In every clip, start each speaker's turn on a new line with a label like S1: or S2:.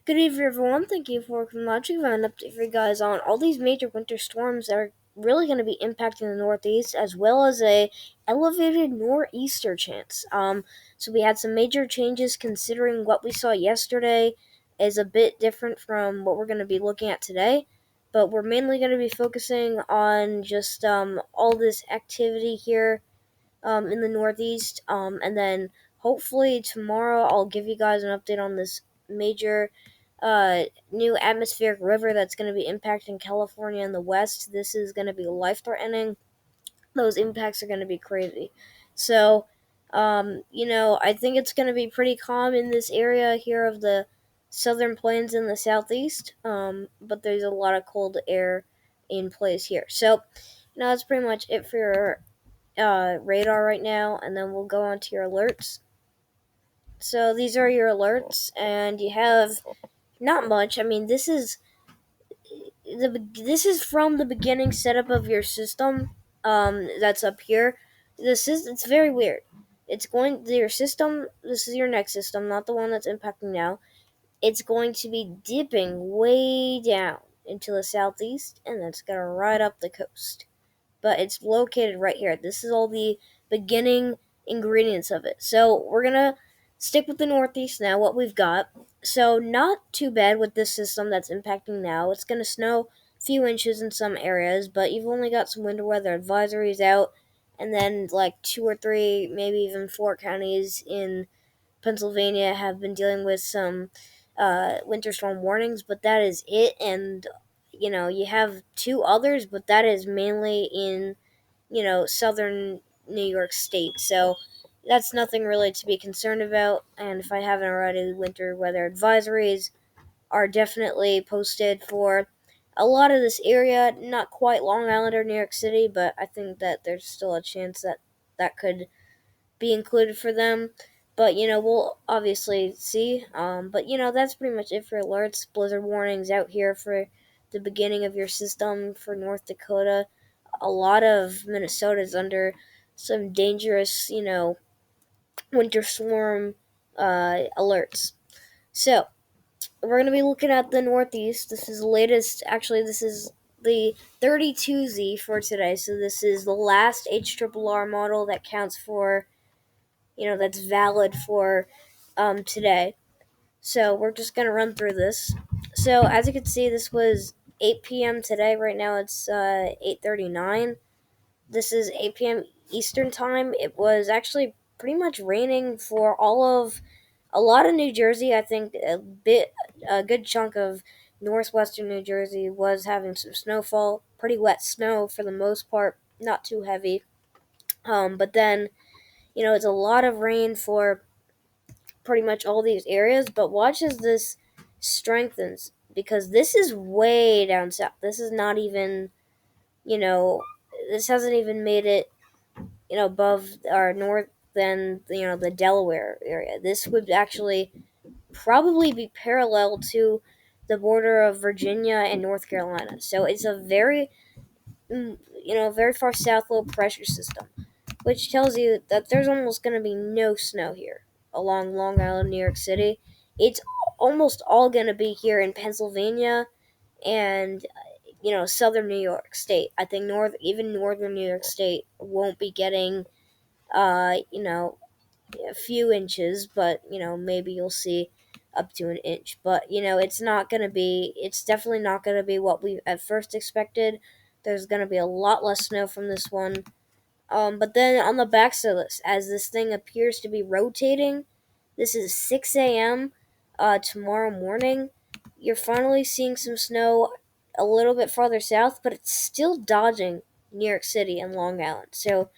S1: Good evening, everyone. Thank you for watching. I have an update for you guys on all these major winter storms that are really going to be impacting the Northeast, as well as a elevated nor'easter chance. So we had some major changes considering what we saw yesterday is a bit different from what we're going to be looking at today. But we're mainly going to be focusing on just all this activity here in the Northeast, and then hopefully tomorrow I'll give you guys an update on this major new atmospheric river that's going to be impacting California in the West. This is going to be life threatening. Those impacts are going to be crazy. So, I think it's going to be pretty calm in this area here of the southern plains in the southeast, but there's a lot of cold air in place here. So, that's pretty much it for your radar right now, and then we'll go on to your alerts. So these are your alerts, and you have not much. I mean, this is from the beginning setup of your system. That's up here. It's very weird. It's going your system. This is your next system, not the one that's impacting now. It's going to be dipping way down into the southeast, and that's gonna ride up the coast. But it's located right here. This is all the beginning ingredients of it. So we're gonna stick with the Northeast now, what we've got. So not too bad with this system that's impacting now. It's gonna snow a few inches in some areas, but you've only got some winter weather advisories out, and then like 2 or 3, maybe even 4 counties in Pennsylvania have been dealing with some winter storm warnings, but that is it. And you have two others, but that is mainly in southern New York State. So that's nothing really to be concerned about. And if I haven't already, winter weather advisories are definitely posted for a lot of this area. Not quite Long Island or New York City, but I think that there's still a chance that that could be included for them. But we'll obviously see. But that's pretty much it for alerts. Blizzard warnings out here for the beginning of your system for North Dakota. A lot of Minnesota's under some dangerous, winter storm alerts. So we're going to be looking at the Northeast. This is the latest. Actually, this is the 32Z for today. So this is the last HRRR model that counts for, that's valid for today. So we're just going to run through this. So as you can see, this was 8 p.m. today. Right now it's 8:39. This is 8 p.m. Eastern time. It was actually pretty much raining for all of a lot of New Jersey. I think a good chunk of northwestern New Jersey was having some snowfall. Pretty wet snow for the most part, not too heavy. But then, it's a lot of rain for pretty much all these areas. But watch as this strengthens, because this is way down south. This is not even, this hasn't even made it, above our north than the Delaware area. This would actually probably be parallel to the border of Virginia and North Carolina. So it's a very very far south low pressure system, which tells you that there's almost going to be no snow here along Long Island, New York City. It's almost all going to be here in Pennsylvania and southern New York State. I think even northern New York State won't be getting a few inches, but maybe you'll see up to an inch. But it's definitely not gonna be what we at first expected. There's gonna be a lot less snow from this one. But then on the backside of this, as this thing appears to be rotating, this is 6 a.m. Tomorrow morning. You're finally seeing some snow a little bit farther south, but it's still dodging New York City and Long Island. So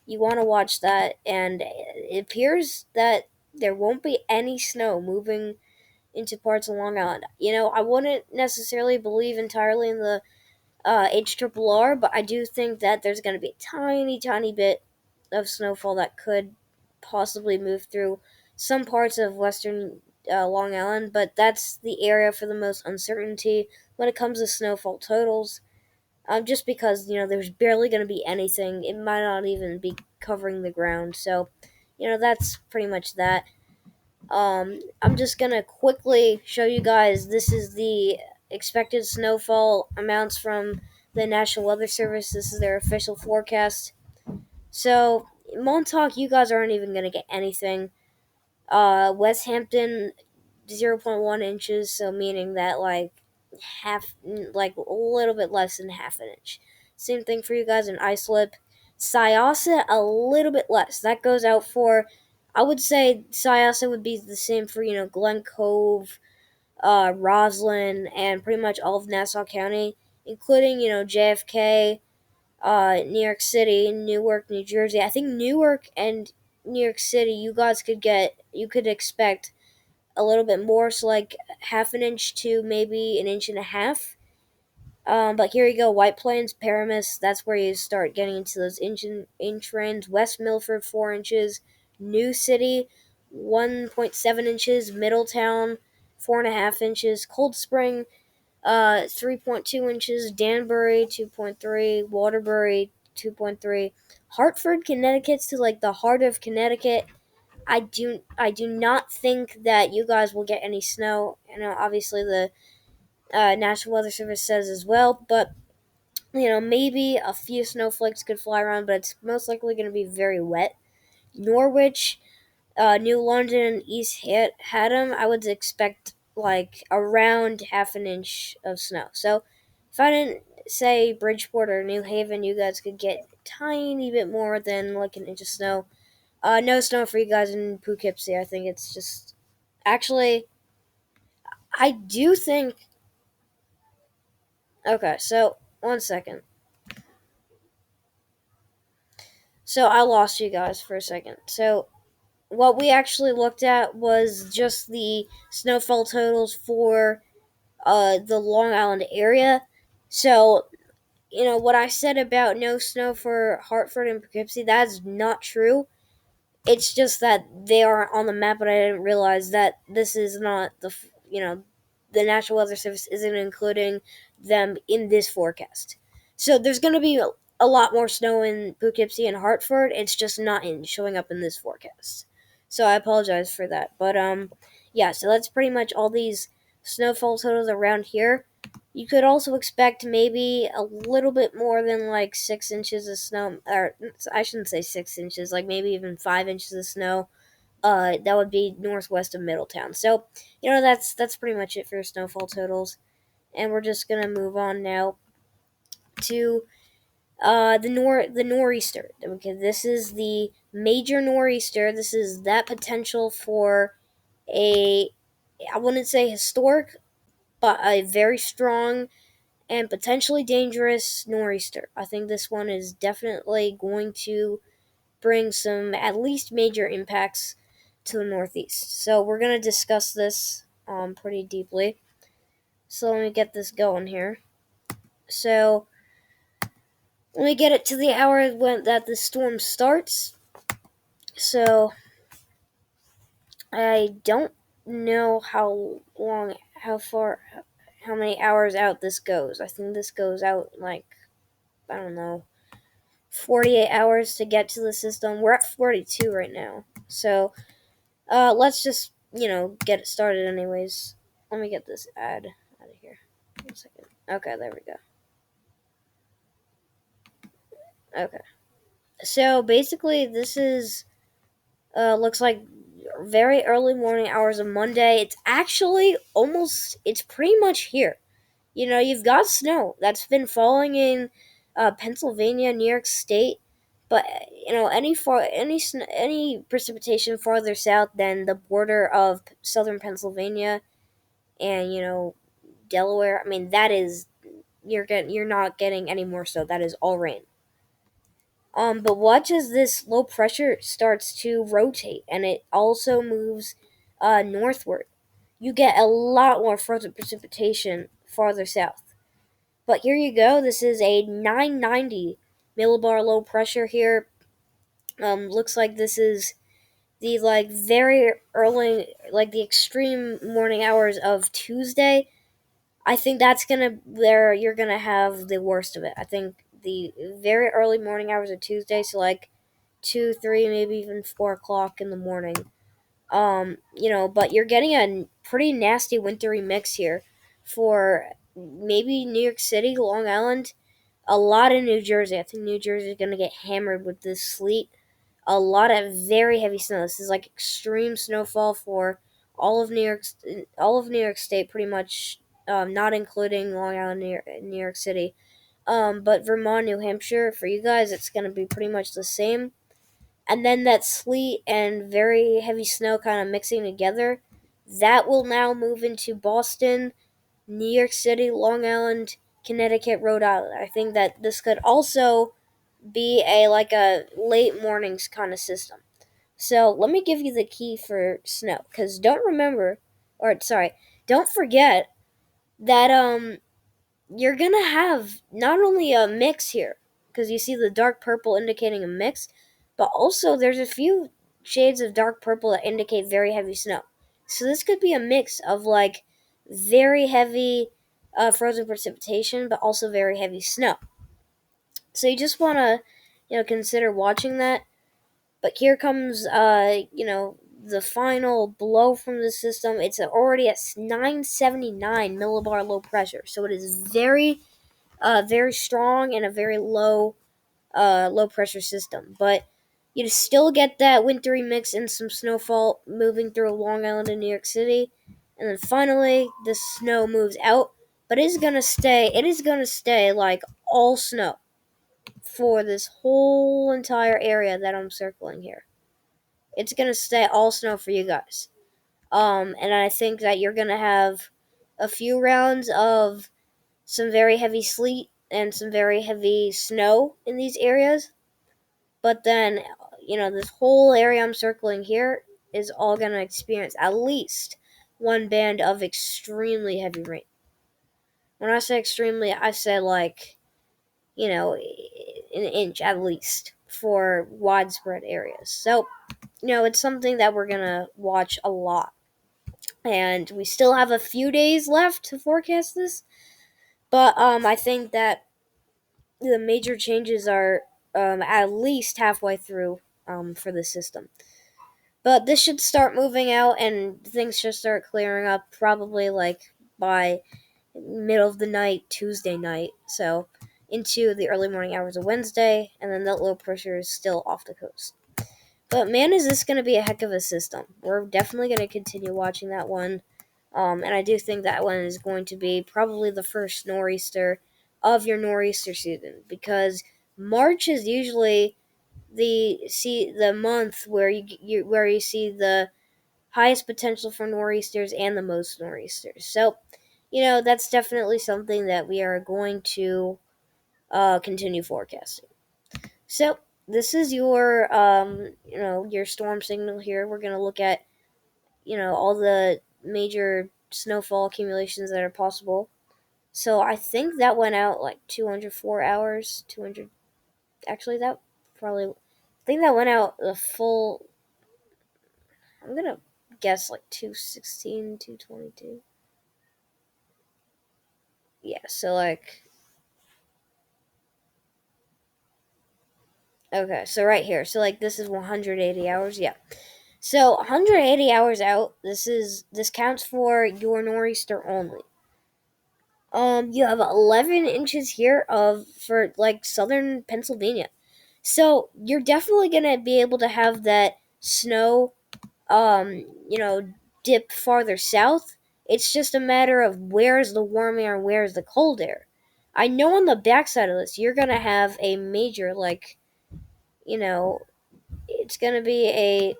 S1: you want to watch that, and it appears that there won't be any snow moving into parts of Long Island. I wouldn't necessarily believe entirely in the HRRR, but I do think that there's going to be a tiny, tiny bit of snowfall that could possibly move through some parts of western Long Island, but that's the area for the most uncertainty when it comes to snowfall totals. Just because there's barely going to be anything. It might not even be covering the ground. So, that's pretty much that. I'm just gonna quickly show you guys. This is the expected snowfall amounts from the National Weather Service. This is their official forecast. So Montauk, you guys aren't even gonna get anything. West Hampton, 0.1 inches, so meaning that like a little bit less than half an inch. Same thing for you guys in Islip. Syosset, a little bit less. That goes out for, I would say Syosset would be the same for, Glen Cove, Roslyn, and pretty much all of Nassau County, including, JFK, New York City, Newark, New Jersey. I think Newark and New York City, you could expect a little bit more, so like half an inch to maybe an inch and a half. But here you go, White Plains, Paramus, that's where you start getting into those inch range. West Milford, 4 inches. New City, 1.7 inches. Middletown, 4.5 inches. Cold Spring, 3.2 inches. Danbury, 2.3. Waterbury, 2.3. Hartford, Connecticut's to like the heart of Connecticut. I do not think that you guys will get any snow. Obviously the National Weather Service says as well, but maybe a few snowflakes could fly around, but it's most likely going to be very wet. Norwich, New London, East Haddam, I would expect like around half an inch of snow. So if I didn't say Bridgeport or New Haven, you guys could get a tiny bit more than like an inch of snow. No snow for you guys in Poughkeepsie. I think it's just actually. I do think. Okay, so 1 second. So I lost you guys for a second. So what we actually looked at was just the snowfall totals for the Long Island area. So what I said about no snow for Hartford and Poughkeepsie, that's not true. It's just that they are on the map, but I didn't realize that this is not the National Weather Service isn't including them in this forecast. So there's going to be a lot more snow in Poughkeepsie and Hartford. It's just not showing up in this forecast. So I apologize for that. But yeah. So that's pretty much all these snowfall totals around here. You could also expect maybe a little bit more than like 6 inches of snow, or I shouldn't say 6 inches, like maybe even 5 inches of snow. That would be northwest of Middletown. So, that's pretty much it for snowfall totals, and we're just gonna move on now to the nor'easter. Okay, this is the major nor'easter. This is that potential for a, I wouldn't say historic, but a very strong and potentially dangerous nor'easter. I think this one is definitely going to bring some at least major impacts to the Northeast. So we're going to discuss this pretty deeply. So let me get this going here. So let me get it to the hour when that the storm starts. So I don't know how many hours out this goes. I think this goes out like, I don't know, 48 hours to get to the system. We're at 42 right now. So let's just, get it started anyways. Let me get this ad out of here. 1 second. Okay, there we go. Okay. So basically, this is, looks like very early morning hours of Monday. It's actually it's pretty much here. You've got snow that's been falling in Pennsylvania, New York State, but any precipitation farther south than the border of southern Pennsylvania and Delaware. I mean, that is you're not getting any more snow. That is all rain. But watch as this low pressure starts to rotate, and it also moves northward. You get a lot more frozen precipitation farther south. But here you go. This is a 990 millibar low pressure here. Looks like this is the very early, the extreme morning hours of Tuesday. I think that's gonna there you're gonna have the worst of it. I think the very early morning hours of Tuesday, so like 2, 3, maybe even 4 o'clock in the morning. But you're getting a pretty nasty wintry mix here for maybe New York City, Long Island, a lot of New Jersey. I think New Jersey is going to get hammered with this sleet. A lot of very heavy snow. This is like extreme snowfall for all of New York, all of New York State, pretty much, not including Long Island, New York City. But Vermont, New Hampshire, for you guys, it's going to be pretty much the same. And then that sleet and very heavy snow kind of mixing together, that will now move into Boston, New York City, Long Island, Connecticut, Rhode Island. I think that this could also be a late mornings kind of system. So let me give you the key for snow, because don't forget that you're gonna have not only a mix here, because you see the dark purple indicating a mix, but also there's a few shades of dark purple that indicate very heavy snow. So this could be a mix of like very heavy frozen precipitation, but also very heavy snow. So you just want to, consider watching that. But here comes, the final blow from the system. It's already at 979 millibar low pressure, so it is very strong and a very low pressure system. But you still get that wintry mix and some snowfall moving through Long Island and New York City, and then finally the snow moves out. But it is gonna stay. It is gonna stay like all snow for this whole entire area that I'm circling here. It's gonna stay all snow for you guys. And I think that you're gonna have a few rounds of some very heavy sleet and some very heavy snow in these areas. But then, this whole area I'm circling here is all gonna experience at least one band of extremely heavy rain. When I say extremely, I say like, an inch at least for widespread areas. So, it's something that we're gonna watch a lot. And we still have a few days left to forecast this, but I think that the major changes are at least halfway through for the system. But this should start moving out, and things should start clearing up probably like by middle of the night, Tuesday night. So into the early morning hours of Wednesday, and then that low pressure is still off the coast. But man, is this going to be a heck of a system. We're definitely going to continue watching that one. And I do think that one is going to be probably the first nor'easter of your nor'easter season, because March is usually the month where you see the highest potential for nor'easters and the most nor'easters. So, that's definitely something that we are going to continue forecasting. So this is your storm signal here. We're gonna look at all the major snowfall accumulations that are possible. So I think that went out like 204 hours. 200. Actually, that probably. I think that went out the full. I'm gonna guess like 216, 222. Yeah. So like. Okay. So right here. So like this is 180 hours. Yeah. So 180 hours out, this counts for your nor'easter only. You have 11 inches here of for like southern Pennsylvania. So you're definitely gonna be able to have that snow, dip farther south. It's just a matter of where's the warm air and where's the cold air. I know on the backside of this, you're gonna have a major you know, it's gonna be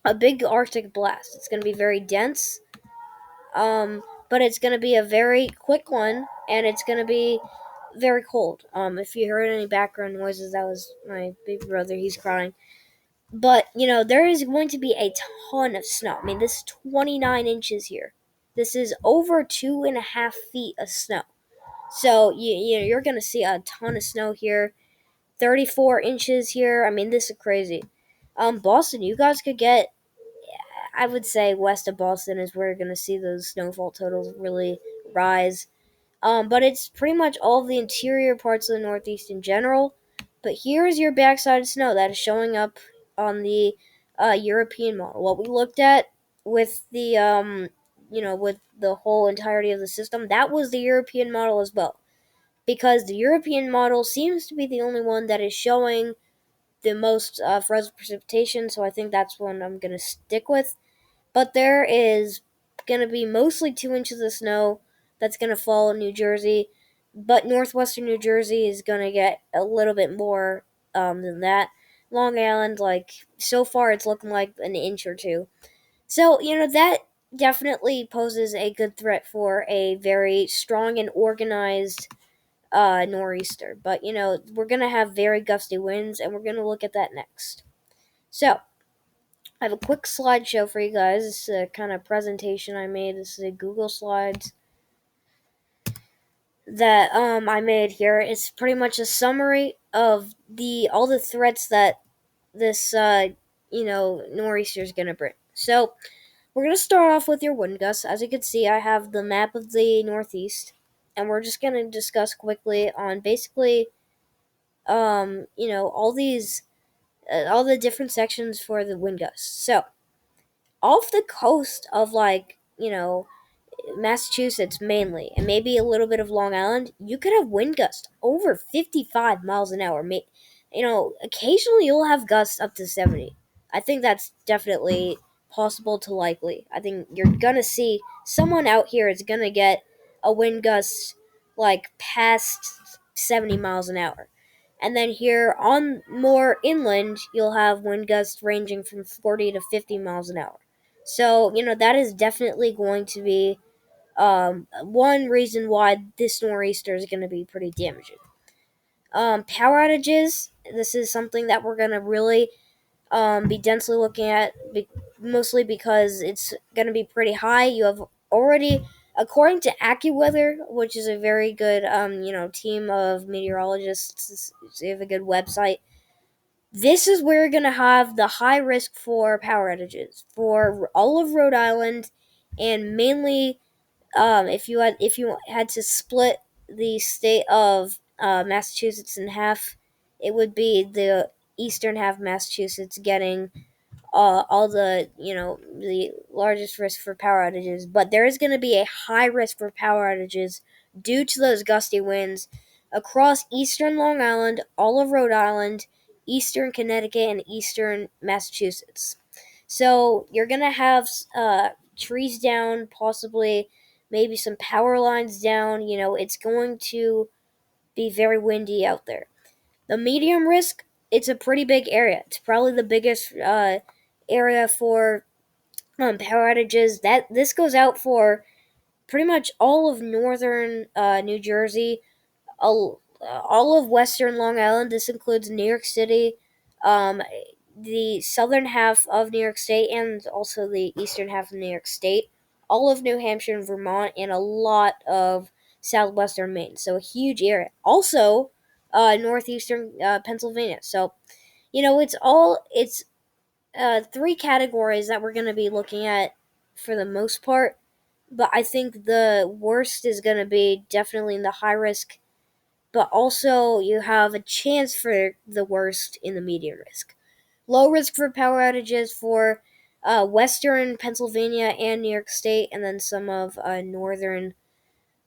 S1: a big Arctic blast. It's gonna be very dense, but it's gonna be a very quick one, and it's gonna be very cold. If you heard any background noises, that was my big brother. He's crying. But there is going to be a ton of snow. I mean, this is 29 inches here. This is over 2.5 feet of snow. So you're gonna see a ton of snow here. 34 inches here. I mean, this is crazy. Boston, you guys could get. I would say west of Boston is where you're gonna see those snowfall totals really rise. But it's pretty much all of the interior parts of the Northeast in general. But here's your backside of snow that is showing up on the European model. What we looked at with the with the whole entirety of the system, that was the European model as well. Because the European model seems to be the only one that is showing the most frozen precipitation, so I think that's one I'm gonna stick with. But there is gonna be mostly 2 inches of snow that's gonna fall in New Jersey, but northwestern New Jersey is gonna get a little bit more than that. Long Island, like so far, it's looking like an inch or two. So that definitely poses a good threat for a very strong and organized nor'easter. But we're gonna have very gusty winds, and we're gonna look at that next. So I have a quick slideshow for you guys. This is a kind of presentation I made. This is a Google Slides that I made here. It's pretty much a summary of the all the threats that this nor'easter is gonna bring. So we're gonna start off with your wind gusts. As you can see, I have the map of the Northeast, and we're just gonna discuss quickly on basically all the different sections for the wind gusts. So off the coast of Massachusetts mainly, and maybe a little bit of Long Island, you could have wind gusts over 55 miles an hour. Occasionally you'll have gusts up to 70. I think that's definitely possible to likely. I think you're gonna see someone out here is gonna get a wind gust like past 70 miles an hour. And then here on more inland, you'll have wind gusts ranging from 40 to 50 miles an hour. So, that is definitely going to be one reason why this nor'easter is going to be pretty damaging. Power outages. This is something that we're going to really be densely looking at, mostly because it's going to be pretty high. You have already, according to AccuWeather, which is a very good team of meteorologists, they have a good website. This is where you're going to have the high risk for power outages for all of Rhode Island, and mainly if you had to split the state of Massachusetts in half, it would be the eastern half of Massachusetts getting all the largest risk for power outages. But there is going to be a high risk for power outages due to those gusty winds across eastern Long Island, all of Rhode Island, eastern Connecticut, and eastern Massachusetts. So you're going to have trees down, possibly maybe some power lines down. It's going to be very windy out there. The medium risk, it's a pretty big area. It's probably the biggest area for power outages. That this goes out for pretty much all of northern New Jersey, all of western Long Island. This includes New York City, um, the southern half of New York State, and also the eastern half of New York State, all of New Hampshire and Vermont, and a lot of southwestern Maine. So a huge area. Also, northeastern Pennsylvania. So it's three categories that we're going to be looking at for the most part. But I think the worst is going to be definitely in the high risk, but also you have a chance for the worst in the medium risk. Low risk for power outages for western Pennsylvania and New York State, and then some of northern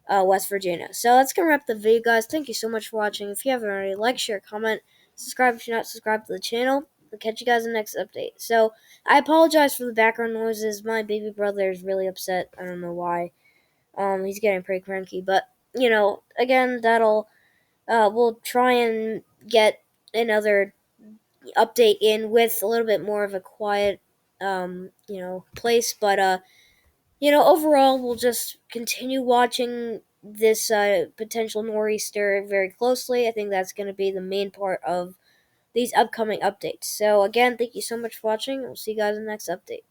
S1: West Virginia. So that's going to wrap the video, guys. Thank you so much for watching. If you haven't already, like, share, comment, subscribe if you're not subscribed to the channel. I'll catch you guys in the next update. So I apologize for the background noises. My baby brother is really upset. I don't know why. He's getting pretty cranky. But, again, we'll try and get another update in with a little bit more of a quiet, place. But, overall, we'll just continue watching this potential nor'easter very closely. I think that's going to be the main part of these upcoming updates. So, again, thank you so much for watching. We'll see you guys in the next update.